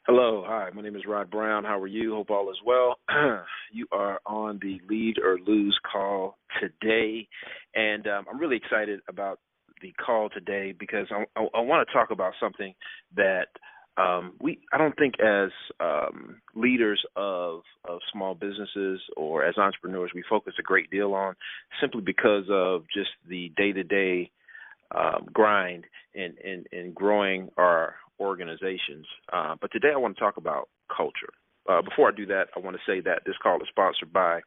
Hello, hi. My name is Rod Brown. How are you? Hope all is well. You are on the Lead or Lose call today, and I'm really excited about the call today because I want to talk about something that I don't think as leaders of small businesses or as entrepreneurs we focus a great deal on, simply because of just the day to day grind in growing our organizations. But today I want to talk about culture. Before I do that, I want to say that this call is sponsored by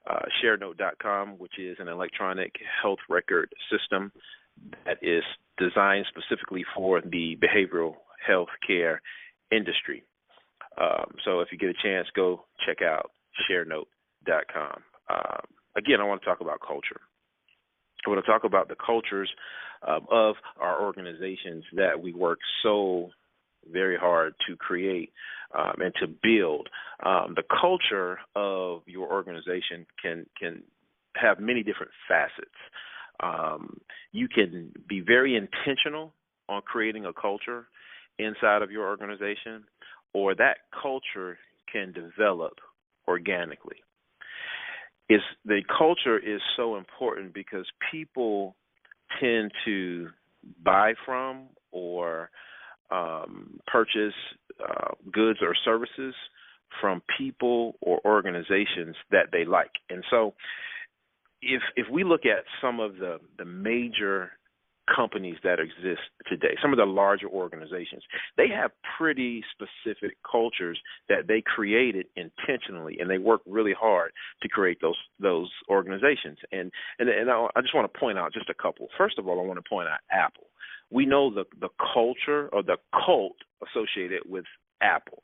ShareNote.com, which is an electronic health record system that is designed specifically for the behavioral health care industry. So if you get a chance, go check out ShareNote.com. Again, I want to talk about culture. I want to talk about the cultures of our organizations that we work so very hard to create and to build. The culture of your organization can have many different facets. You can be very intentional on creating a culture inside of your organization, or that culture can develop organically. The culture is so important because people tend to buy from or purchase goods or services from people or organizations that they like. And so if we look at some of the major companies that exist today, some of the larger organizations, they have pretty specific cultures that they created intentionally, and they work really hard to create those organizations. And I just want to point out just a couple. First of all, I want to point out Apple. We know the culture or the cult associated with Apple.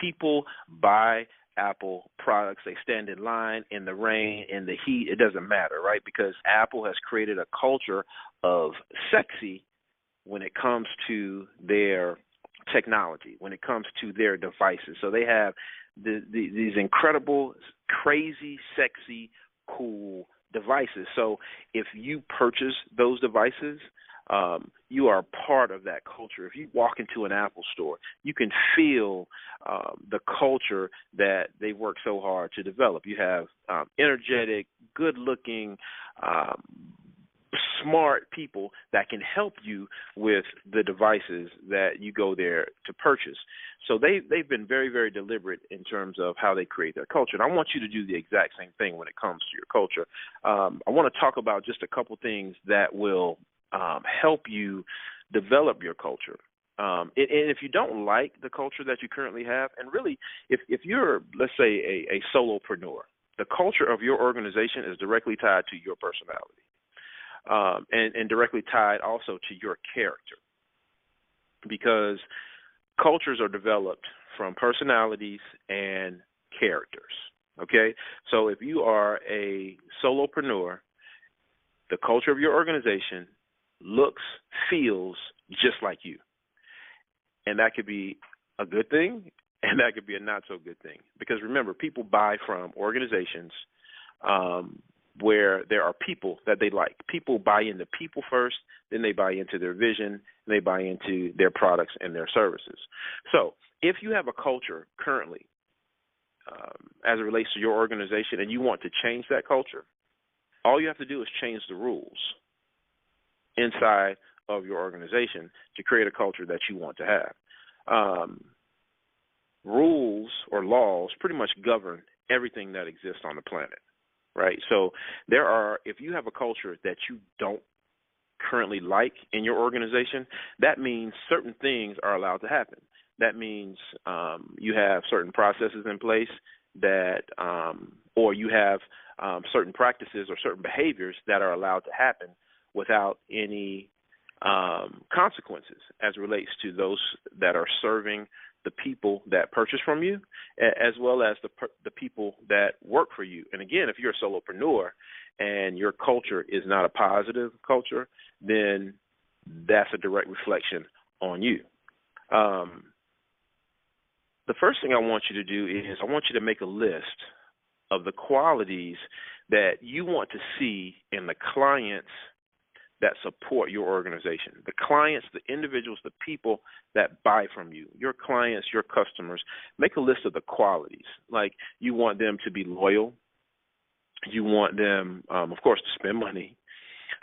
People buy Apple products. They stand in line in the rain, in the heat. It doesn't matter, right? Because Apple has created a culture of sexy when it comes to their technology, when it comes to their devices. So they have these incredible, crazy, sexy, cool devices. So if you purchase those devices, you are part of that culture. If you walk into an Apple store, you can feel the culture that they work so hard to develop. You have energetic, good-looking, smart people that can help you with the devices that you go there to purchase. So they've been very, very deliberate in terms of how they create their culture. And I want you to do the exact same thing when it comes to your culture. I want to talk about just a couple things that will help you develop your culture. And if you don't like the culture that you currently have, and really, if you're, let's say, a solopreneur, the culture of your organization is directly tied to your personality, and directly tied also to your character, because cultures are developed from personalities and characters, okay? So if you are a solopreneur, the culture of your organization looks, feels just like you. And that could be a good thing, and that could be a not so good thing. Because remember, people buy from organizations where there are people that they like. People buy into people first, then they buy into their vision, and they buy into their products and their services. So if you have a culture currently as it relates to your organization and you want to change that culture, all you have to do is change the rules inside of your organization to create a culture that you want to have. Rules or laws pretty much govern everything that exists on the planet, right? So if you have a culture that you don't currently like in your organization, that means certain things are allowed to happen. That means you have certain processes in place that, or you have certain practices or certain behaviors that are allowed to happen without any consequences as it relates to those that are serving the people that purchase from you, as well as the people that work for you. And again, if you're a solopreneur and your culture is not a positive culture, then that's a direct reflection on you. The first thing I want you to do is I want you to make a list of the qualities that you want to see in the clients that support your organization. The clients, the individuals, the people that buy from you, your clients, your customers, make a list of the qualities. Like, you want them to be loyal. You want them, of course, to spend money.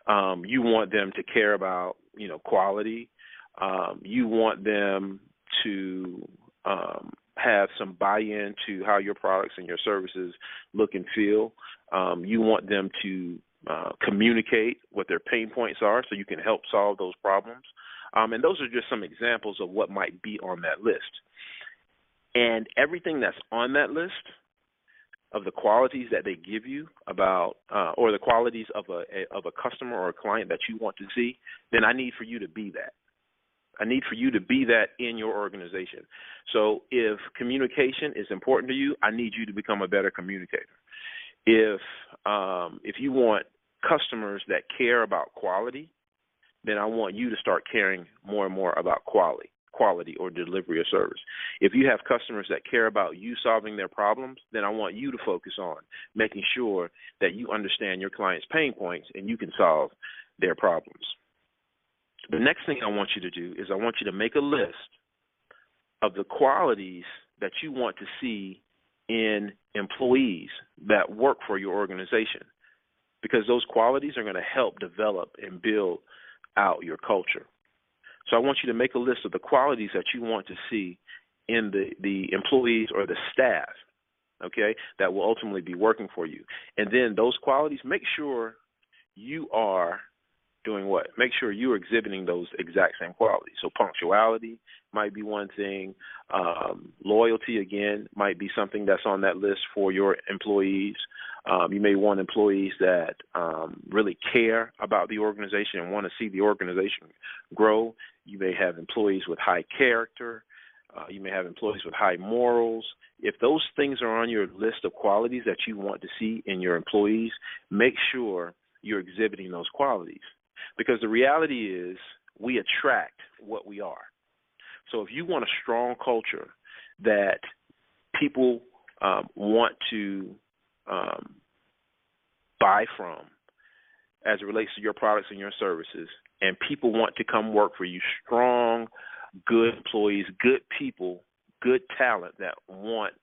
You want them to care about, quality. You want them to have some buy-in to how your products and your services look and feel. You want them to communicate what their pain points are so you can help solve those problems. And those are just some examples of what might be on that list. And everything that's on that list of the qualities that they give you about, or the qualities of a customer or a client that you want to see, then I need for you to be that. I need for you to be that in your organization. So if communication is important to you, I need you to become a better communicator. If you want customers that care about quality, then I want you to start caring more and more about quality or delivery of service. If you have customers that care about you solving their problems, then I want you to focus on making sure that you understand your client's pain points and you can solve their problems. The next thing I want you to do is I want you to make a list of the qualities that you want to see in employees that work for your organization, because those qualities are going to help develop and build out your culture. So I want you to make a list of the qualities that you want to see in the employees or the staff, okay, that will ultimately be working for you. And then those qualities, make sure you are doing what? Make sure you're exhibiting those exact same qualities. So punctuality might be one thing. Loyalty, again, might be something that's on that list for your employees. You may want employees that really care about the organization and want to see the organization grow. You may have employees with high character. You may have employees with high morals. If those things are on your list of qualities that you want to see in your employees, make sure you're exhibiting those qualities. Because the reality is we attract what we are. So if you want a strong culture that people want to buy from as it relates to your products and your services, and people want to come work for you, strong, good employees, good people, good talent that want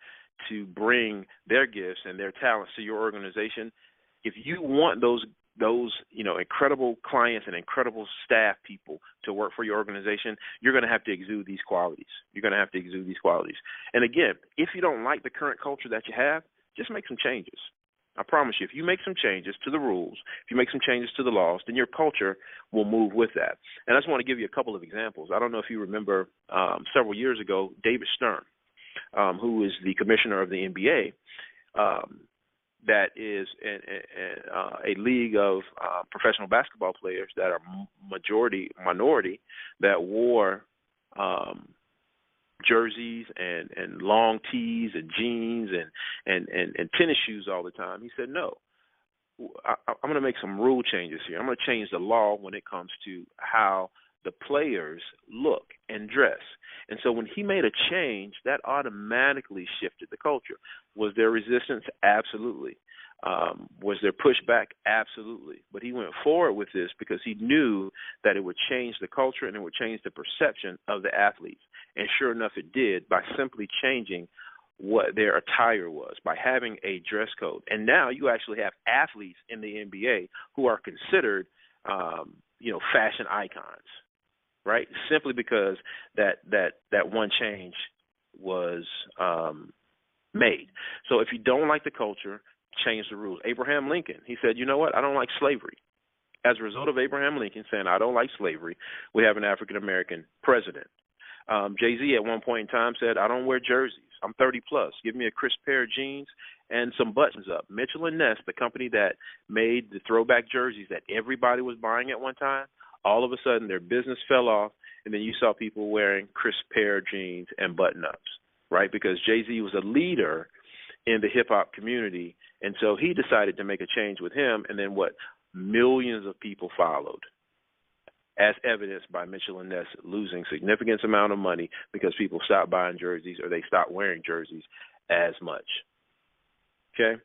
to bring their gifts and their talents to your organization, if you want those incredible clients and incredible staff people to work for your organization, you're going to have to exude these qualities. You're going to have to exude these qualities. And again, if you don't like the current culture that you have, just make some changes. I promise you, if you make some changes to the rules, if you make some changes to the laws, then your culture will move with that. And I just want to give you a couple of examples. I don't know if you remember several years ago, David Stern, who is the commissioner of the NBA, that is a league of professional basketball players that are minority, that wore jerseys and long tees and jeans and tennis shoes all the time. He said, no, I'm going to make some rule changes here. I'm going to change the law when it comes to how the players look and dress. And so when he made a change, that automatically shifted the culture. Was there resistance? Absolutely. Was there pushback? Absolutely. But he went forward with this because he knew that it would change the culture and it would change the perception of the athletes. And sure enough, it did by simply changing what their attire was, by having a dress code. And now you actually have athletes in the NBA who are considered, fashion icons, right? Simply because that one change was made. So if you don't like the culture, change the rules. Abraham Lincoln, he said, you know what? I don't like slavery. As a result of Abraham Lincoln saying, I don't like slavery, we have an African-American president. Jay-Z at one point in time said, I don't wear jerseys. I'm 30 plus. Give me a crisp pair of jeans and some buttons up. Mitchell & Ness, the company that made the throwback jerseys that everybody was buying at one time, all of a sudden their business fell off, and then you saw people wearing crisp pair of jeans and button-ups, right? Because Jay-Z was a leader in the hip-hop community, and so he decided to make a change with him, and then millions of people followed, as evidenced by Mitchell & Ness losing significant amount of money because people stopped buying jerseys or they stopped wearing jerseys as much. Okay?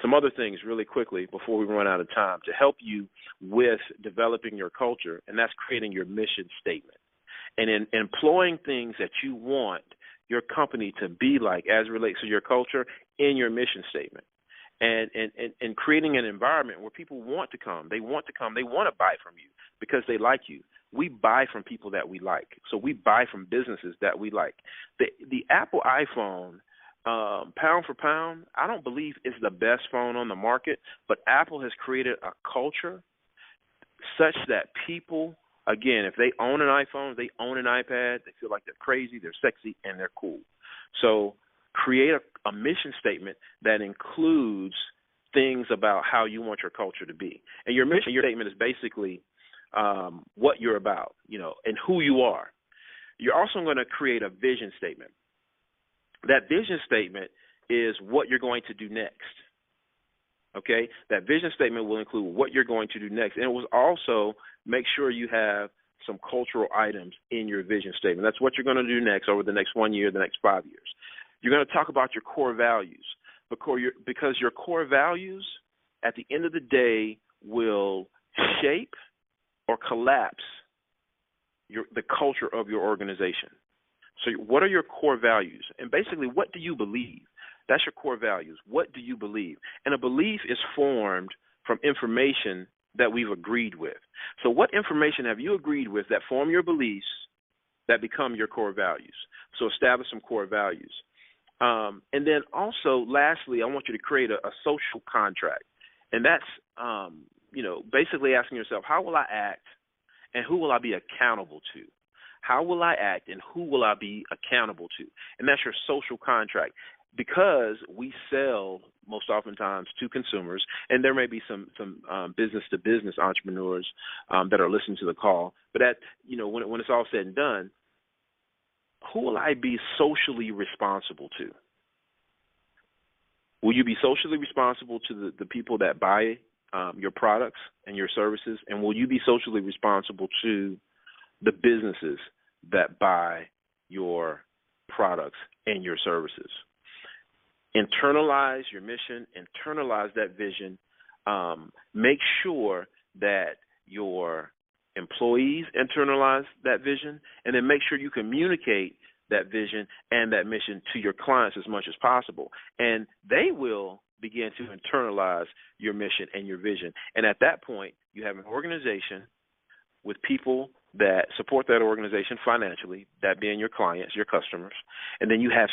some other things really quickly before we run out of time to help you with developing your culture, and that's creating your mission statement and in employing things that you want your company to be like as it relates to your culture in your mission statement. And creating an environment where people want to come. They want to come. They want to buy from you because they like you. We buy from people that we like. So we buy from businesses that we like. The Apple iPhone, pound for pound, I don't believe is the best phone on the market, but Apple has created a culture such that people, again, if they own an iPhone, they own an iPad, they feel like they're crazy, they're sexy, and they're cool. So create a mission statement that includes things about how you want your culture to be. And your mission statement is basically what you're about, and who you are. You're also going to create a vision statement. That vision statement is what you're going to do next. Okay? That vision statement will include what you're going to do next. And it will also make sure you have some cultural items in your vision statement. That's what you're going to do next over the next 1 year, the next 5 years. You're going to talk about your core values because your core values at the end of the day will shape or collapse the culture of your organization. So what are your core values? And basically, what do you believe? That's your core values. What do you believe? And a belief is formed from information that we've agreed with. So what information have you agreed with that form your beliefs that become your core values? So establish some core values. And then also, lastly, I want you to create a social contract. And that's, basically asking yourself, how will I act and who will I be accountable to? How will I act and who will I be accountable to? And that's your social contract. Because we sell most oftentimes to consumers, and there may be some business-to-business entrepreneurs that are listening to the call, but when it's all said and done, who will I be socially responsible to? Will you be socially responsible to the people that buy your products and your services, and will you be socially responsible to the businesses that buy your products and your services? Internalize your mission, internalize that vision, make sure that your employees internalize that vision, and then make sure you communicate that vision and that mission to your clients as much as possible. And they will begin to internalize your mission and your vision. And at that point, you have an organization with people that support that organization financially, that being your clients, your customers. And then you have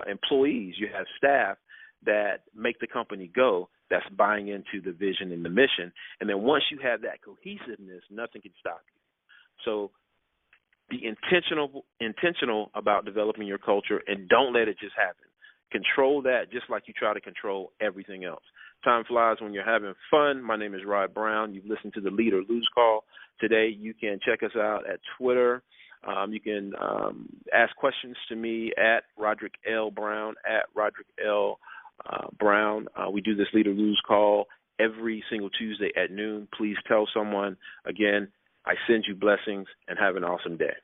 employees, you have staff that make the company go, that's buying into the vision and the mission. And then once you have that cohesiveness, nothing can stop you. So be intentional about developing your culture, and don't let it just happen. Control that just like you try to control everything else. Time flies when you're having fun. My name is Rod Brown. You've listened to the Lead or Lose Call. Today, you can check us out at Twitter. You can ask questions to me at Roderick L. Brown, at Roderick L. Brown. We do this Lead or Lose Call every single Tuesday at noon. Please tell someone. Again, I send you blessings and have an awesome day.